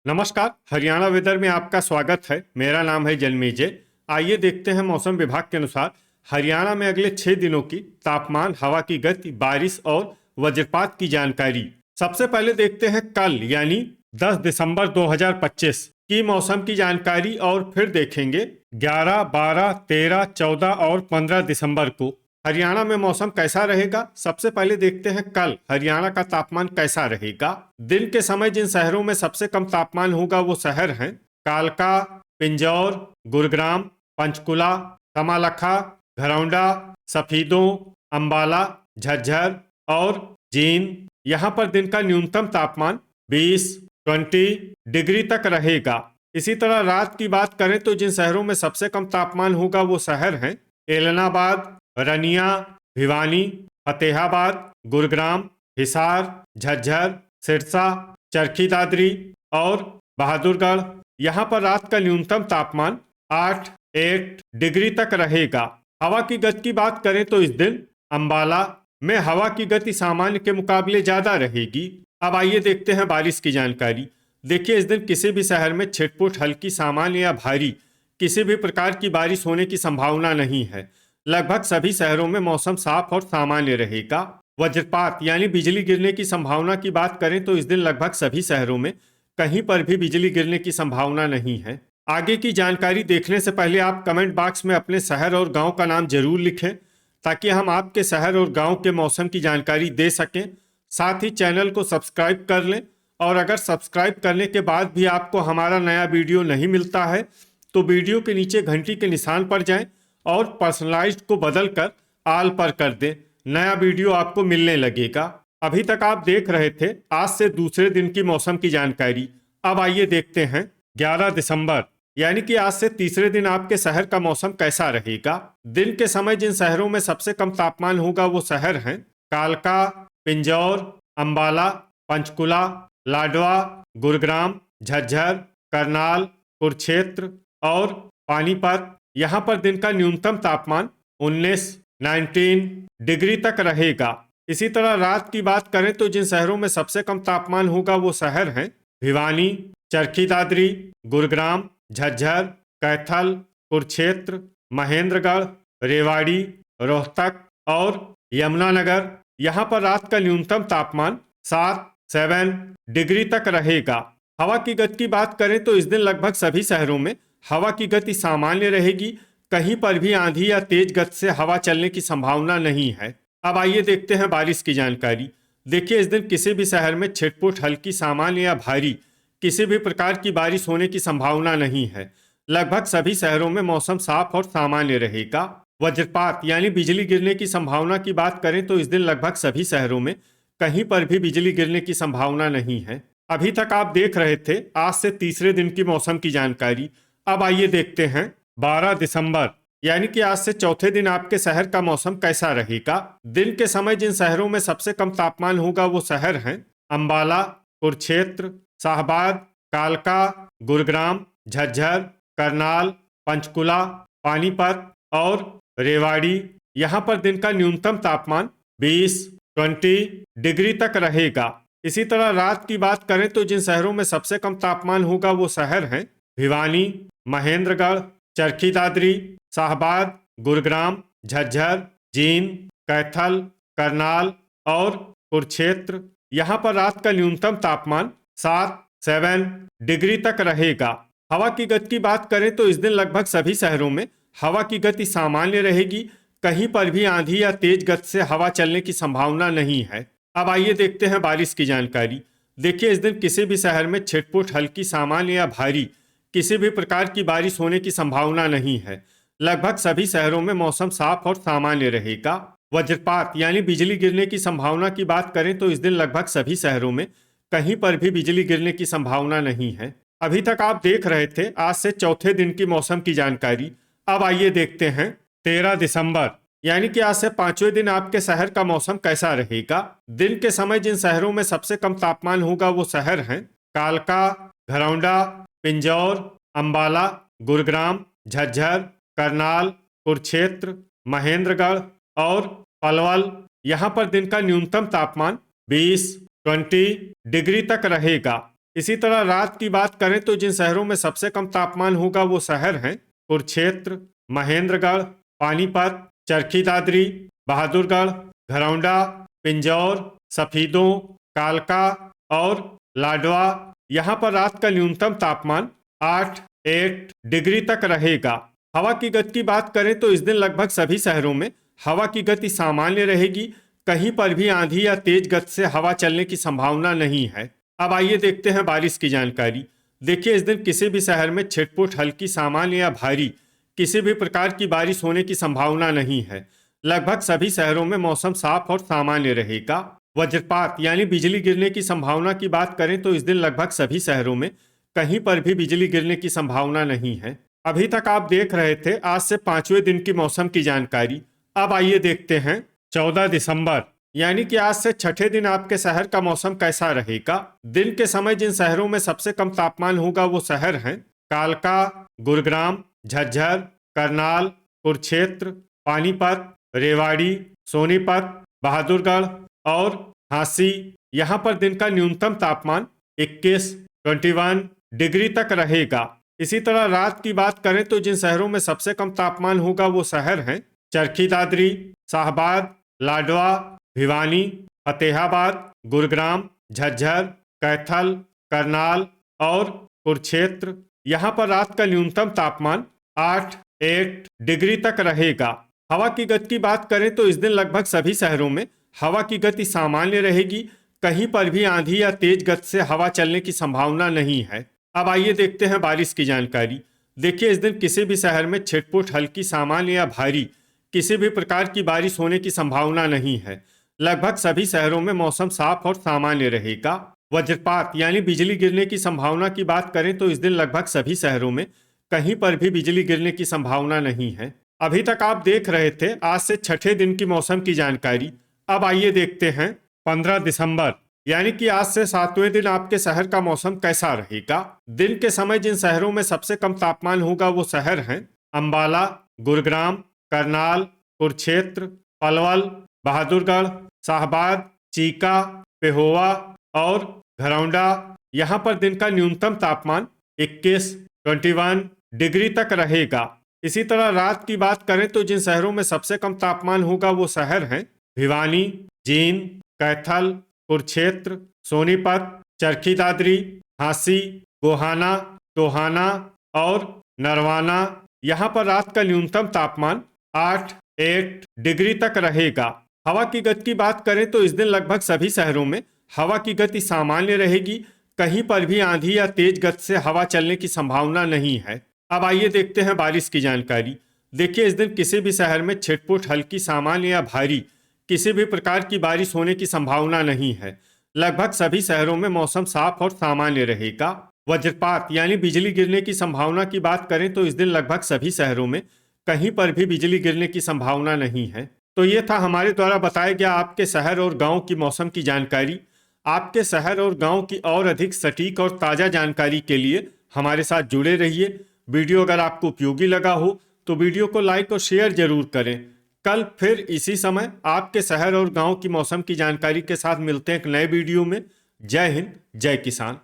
नमस्कार। हरियाणा वेदर में आपका स्वागत है। मेरा नाम है जन्मेजय। आइए देखते हैं मौसम विभाग के अनुसार हरियाणा में अगले 6 दिनों की तापमान, हवा की गति, बारिश और वज्रपात की जानकारी। सबसे पहले देखते हैं कल यानी 10 दिसंबर 2025 की मौसम की जानकारी और फिर देखेंगे 11, 12, 13, 14 और 15 दिसंबर को हरियाणा में मौसम कैसा रहेगा। सबसे पहले देखते हैं कल हरियाणा का तापमान कैसा रहेगा। दिन के समय जिन शहरों में सबसे कम तापमान होगा वो शहर हैं कालका, पिंजौर, गुरुग्राम, पंचकुला, समालखा, घरौंडा, सफीदों, अंबाला, झज्जर और जींद। यहाँ पर दिन का न्यूनतम तापमान 20 डिग्री तक रहेगा। इसी तरह रात की बात करें तो जिन शहरों में सबसे कम तापमान होगा वो शहर हैं एलनाबाद, रनिया, भिवानी, फतेहाबाद, गुरुग्राम, हिसार, झज्जर, सिरसा, चरखी दादरी और बहादुरगढ़। यहाँ पर रात का न्यूनतम तापमान 8 डिग्री तक रहेगा। हवा की गति की बात करें तो इस दिन अंबाला में हवा की गति सामान्य के मुकाबले ज्यादा रहेगी। अब आइए देखते हैं बारिश की जानकारी। देखिए, इस दिन किसी भी शहर में छिटपुट, हल्की, सामान्य या भारी किसी भी प्रकार की बारिश होने की संभावना नहीं है। लगभग सभी शहरों में मौसम साफ और सामान्य रहेगा। वज्रपात यानी बिजली गिरने की संभावना की बात करें तो इस दिन लगभग सभी शहरों में कहीं पर भी बिजली गिरने की संभावना नहीं है। आगे की जानकारी देखने से पहले आप कमेंट बॉक्स में अपने शहर और गांव का नाम जरूर लिखें ताकि हम आपके शहर और गांव के मौसम की जानकारी दे सकें। साथ ही चैनल को सब्सक्राइब कर लें और अगर सब्सक्राइब करने के बाद भी आपको हमारा नया वीडियो नहीं मिलता है तो वीडियो के नीचे घंटी के निशान पर जाएं और पर्सनलाइज्ड को बदलकर ऑल पर कर दें। नया वीडियो आपको मिलने लगेगा। अभी तक आप देख रहे थे आज से दूसरे दिन की मौसम की जानकारी। अब आइए देखते हैं 11 दिसंबर यानी कि आज से तीसरे दिन आपके शहर का मौसम कैसा रहेगा। दिन के समय जिन शहरों में सबसे कम तापमान होगा वो शहर हैं कालका, पिंजौर, अंबाला, पंचकुला, लाडवा, गुरुग्राम, झज्जर, करनाल, कुरुक्षेत्र और पानीपत। यहाँ पर दिन का न्यूनतम तापमान 19 डिग्री तक रहेगा। इसी तरह रात की बात करें तो जिन शहरों में सबसे कम तापमान होगा वो शहर हैं भिवानी, चरखी दादरी, गुरुग्राम, झज्जर, कैथल, कुरुक्षेत्र, महेंद्रगढ़, रेवाड़ी, रोहतक और यमुनानगर। यहाँ पर रात का न्यूनतम तापमान 7 डिग्री तक रहेगा। हवा की गति की बात करें तो इस दिन लगभग सभी शहरों में हवा की गति सामान्य रहेगी। कहीं पर भी आंधी या तेज गति से हवा चलने की संभावना नहीं है। अब आइए देखते हैं बारिश की जानकारी। देखिए, इस दिन किसी भी शहर में छिटपुट, हल्की, सामान्य या भारी किसी भी प्रकार की बारिश होने की संभावना नहीं है। लगभग सभी शहरों में मौसम साफ और सामान्य रहेगा। वज्रपात यानी बिजली गिरने की संभावना की बात करें तो इस दिन लगभग सभी शहरों में कहीं पर भी बिजली गिरने की संभावना नहीं है। अभी तक आप देख रहे थे आज से तीसरे दिन की मौसम की जानकारी। अब आइए देखते हैं 12 दिसंबर यानी कि आज से चौथे दिन आपके शहर का मौसम कैसा रहेगा। दिन के समय जिन शहरों में सबसे कम तापमान होगा वो शहर हैं अंबाला, कुरुक्षेत्र, शाहबाद, कालका, गुरुग्राम, झज्जर, करनाल, पंचकुला, पानीपत और रेवाड़ी। यहाँ पर दिन का न्यूनतम तापमान 20 डिग्री तक रहेगा। इसी तरह रात की बात करें तो जिन शहरों में सबसे कम तापमान होगा वो शहर हैं भिवानी, महेंद्रगढ़, चरखी दादरी, शाहबाद, गुरुग्राम, झज्जर, जींद, कैथल, करनाल और कुरुक्षेत्र। यहाँ पर रात का न्यूनतम तापमान 7 डिग्री तक रहेगा। हवा की गति की बात करें तो इस दिन लगभग सभी शहरों में हवा की गति सामान्य रहेगी। कहीं पर भी आंधी या तेज गति से हवा चलने की संभावना नहीं है। अब आइए देखते हैं बारिश की जानकारी। देखिए, इस दिन किसी भी शहर में छिटपुट, हल्की, सामान्य या भारी किसी भी प्रकार की बारिश होने की संभावना नहीं है। लगभग सभी शहरों में मौसम साफ और सामान्य रहेगा। वज्रपात यानी बिजली गिरने की संभावना की बात करें तो इस दिन लगभग सभी शहरों में कहीं पर भी बिजली गिरने की संभावना नहीं है। अभी तक आप देख रहे थे आज से चौथे दिन की मौसम की जानकारी। अब आइए देखते हैं 13 दिसंबर यानी कि आज से पांचवें दिन आपके शहर का मौसम कैसा रहेगा। दिन के समय जिन शहरों में सबसे कम तापमान होगा वो शहर हैं कालका, घरौंडा, पिंजौर, अंबाला, गुरुग्राम, झज्जर, करनाल, कुरुक्षेत्र, महेंद्रगढ़ और पलवल। यहाँ पर दिन का न्यूनतम तापमान 20 डिग्री तक रहेगा। इसी तरह रात की बात करें तो जिन शहरों में सबसे कम तापमान होगा वो शहर हैं कुरुक्षेत्र, महेंद्रगढ़, पानीपत, चरखी दादरी, बहादुरगढ़, घरौंडा, पिंजौर, सफीदों, कालका और लाडवा। यहाँ पर रात का न्यूनतम तापमान 8 डिग्री तक रहेगा। हवा की गति की बात करें तो इस दिन लगभग सभी शहरों में हवा की गति सामान्य रहेगी। कहीं पर भी आंधी या तेज गति से हवा चलने की संभावना नहीं है। अब आइए देखते हैं बारिश की जानकारी। देखिए, इस दिन किसी भी शहर में छिटपुट हल्की, सामान्य या भारी किसी भी प्रकार की बारिश होने की संभावना नहीं है। लगभग सभी शहरों में मौसम साफ और सामान्य रहेगा। वज्रपात यानी बिजली गिरने की संभावना की बात करें तो इस दिन लगभग सभी शहरों में कहीं पर भी बिजली गिरने की संभावना नहीं है। अभी तक आप देख रहे थे आज से 5वें दिन की मौसम की जानकारी। अब आइए देखते हैं 14 दिसंबर यानी कि आज से छठे दिन आपके शहर का मौसम कैसा रहेगा। दिन के समय जिन शहरों में सबसे कम तापमान होगा वो शहर हैं कालका, गुरुग्राम, झज्जर, करनाल, कुरुक्षेत्र, पानीपत, रेवाड़ी, सोनीपत, बहादुरगढ़ और झांसी। यहाँ पर दिन का न्यूनतम तापमान 21 डिग्री तक रहेगा। इसी तरह रात की बात करें तो जिन शहरों में सबसे कम तापमान होगा वो शहर हैं चरखी दादरी, शाहबाद, लाडवा, भिवानी, फतेहाबाद, गुरुग्राम, झज्जर, कैथल, करनाल और कुरुक्षेत्र। यहाँ पर रात का न्यूनतम तापमान 8 डिग्री तक रहेगा। हवा की गति की बात करें तो इस दिन लगभग सभी शहरों में हवा की गति सामान्य रहेगी। कहीं पर भी आंधी या तेज गति से हवा चलने की संभावना नहीं है। अब आइए देखते हैं बारिश की जानकारी। देखिए, इस दिन किसी भी शहर में छिटपुट हल्की, सामान्य या भारी किसी भी प्रकार की बारिश होने की संभावना नहीं है। लगभग सभी शहरों में मौसम साफ और सामान्य रहेगा। वज्रपात यानी बिजली गिरने की संभावना की बात करें तो इस दिन लगभग सभी शहरों में कहीं पर भी बिजली गिरने की संभावना नहीं है। अभी तक आप देख रहे थे आज से छठे दिन की मौसम की जानकारी। अब आइए देखते हैं 15 दिसंबर यानी कि आज से 7वें दिन आपके शहर का मौसम कैसा रहेगा। दिन के समय जिन शहरों में सबसे कम तापमान होगा वो शहर हैं अंबाला, गुरुग्राम, करनाल, कुरुक्षेत्र, पलवल, बहादुरगढ़, शाहबाद, चीका, पेहोवा और घरौंडा। यहाँ पर दिन का न्यूनतम तापमान 21 डिग्री तक रहेगा। इसी तरह रात की बात करें तो जिन शहरों में सबसे कम तापमान होगा वो शहर हैं भिवानी, जींद, कैथल, कुरुक्षेत्र, सोनीपत, चरखी दादरी, झांसी, गोहाना, टोहाना और नरवाना। यहाँ पर रात का न्यूनतम तापमान 8 डिग्री तक रहेगा। हवा की गति की बात करें तो इस दिन लगभग सभी शहरों में हवा की गति सामान्य रहेगी। कहीं पर भी आंधी या तेज गति से हवा चलने की संभावना नहीं है। अब आइए देखते हैं बारिश की जानकारी। देखिए, इस दिन किसी भी शहर में छिटपुट हल्की, सामान्य या भारी किसी भी प्रकार की बारिश होने की संभावना नहीं है। लगभग सभी शहरों में मौसम साफ और सामान्य रहेगा। वज्रपात यानी बिजली गिरने की संभावना की बात करें तो इस दिन लगभग सभी शहरों में कहीं पर भी बिजली गिरने की संभावना नहीं है। तो ये था हमारे द्वारा बताया गया आपके शहर और गांव की मौसम की जानकारी। आपके शहर और गांव की और अधिक सटीक और ताज़ा जानकारी के लिए हमारे साथ जुड़े रहिए। वीडियो अगर आपको उपयोगी लगा हो तो वीडियो को लाइक और शेयर जरूर करें। कल फिर इसी समय आपके शहर और गांव की मौसम की जानकारी के साथ मिलते हैं एक नए वीडियो में। जय हिंद, जय किसान।